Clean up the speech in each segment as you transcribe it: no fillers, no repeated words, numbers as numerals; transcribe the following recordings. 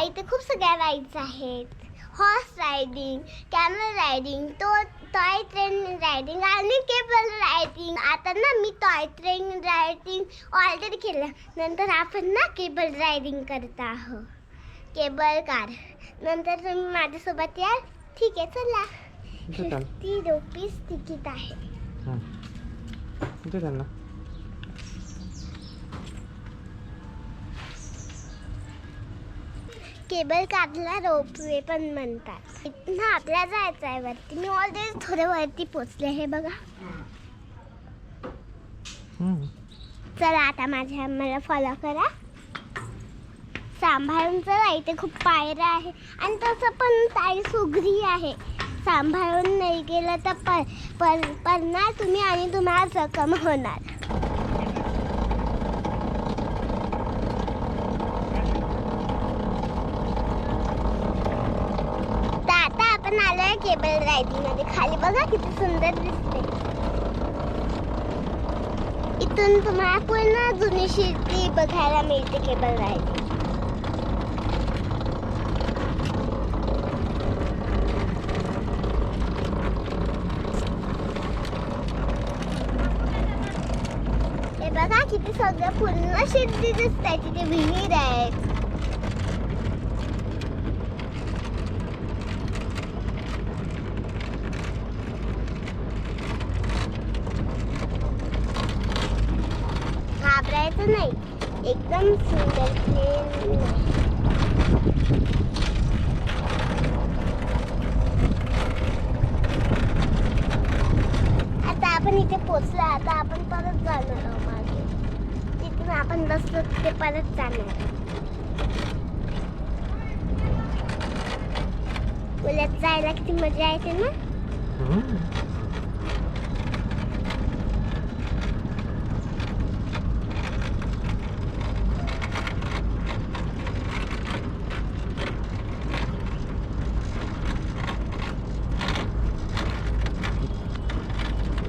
इथे खूप सगळ्या राईड्स आहेत. Horse riding, camel riding, toy train riding आणि केबल रायडिंग. आता ना मी टॉय ट्रेन रायडिंग ऑलरेडी केलं. नंतर आपण ना केबल रायडिंग करत आहोत. Cable car. नंतर तुम्ही माझ्यासोबत याल? ठीक आहे, चला. 50 रुपीज तिकीट आहे. केबल कारला रोपवे पण म्हणतात. इथनं आपल्याला जायचं आहे वरती. मी ऑलरेडी थोडं वरती पोचले हे बघा. चला आता मला फॉलो करा. सांभाळून चला, इथे खूप पायऱ्या आहे आणि तसं पण ताई सुगरी आहे. सांभाळून नाही गेलं तर पडणार तुम्ही आणि तुम्हाला जखम होणार. आता आपण आलोय केबल रायडिंग मध्ये. खाली बघा किती सुंदर दिसते. इथून तुम्हाला पूर्ण जुनी शिर्डी बघायला मिळते केबल रायडिंग. हे बघा किती सगळं पूर्ण शिर्डी दिसतंय. तिथे विहीर आहेत. घाबरायचं नाही, एकदम सुंदर प्लेन. आता आपण इथे पोचलो. आता आपण परत जाणार आहोत मागे. तिथून आपण बसलो तिथे परत जाणार. उलट जायला किती मजा येते ना.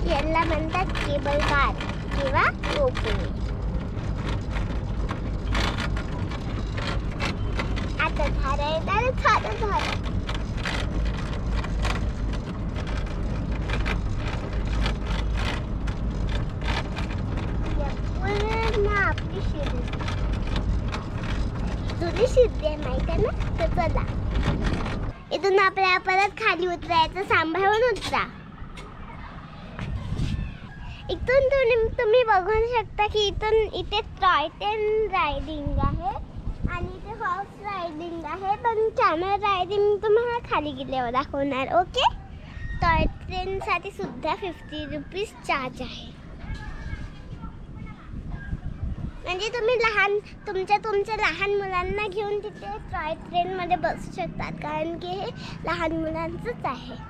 याला म्हणतात केबल कार किंवा रोपवे. आता झालं पूर्ण आपली शिर्डी. जुनी शिर्डी आहे माहिती आहे ना. तर चला इथून आपल्याला परत खाली उतरायचं. सांभाळून उतरा. इथून तुम्ही बघू शकता की इथे टॉय ट्रेन रायडिंग आहे आणि इथे हॉर्स रायडिंग आहे. पण कॅमल रायडिंग तुम्हाला खाली गेल्यावर दाखवणार. ओके. टॉय ट्रेनसाठी सुद्धा 50 रुपीज चार्ज आहे. म्हणजे तुम्ही तुमच्या लहान मुलांना घेऊन तिथे टॉय ट्रेनमध्ये बसू शकतात. कारण की हे लहान मुलांचंच आहे.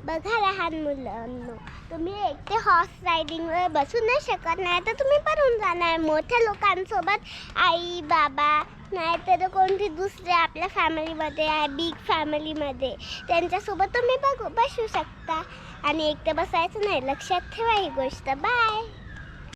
बघा लहान मुलांनो, तुम्ही एकटे हॉर्स रायडिंगवर बसू नाही शकत. नाही तर तुम्ही पडून जाणार. मोठ्या लोकांसोबत आई बाबा नाहीतर कोणती दुसरे आपल्या फॅमिलीमध्ये आहे, बिग फॅमिलीमध्ये, त्यांच्यासोबत तुम्ही बसू शकता. आणि एकटे बसायचं नाही. लक्षात ठेवा ही गोष्ट. बाय.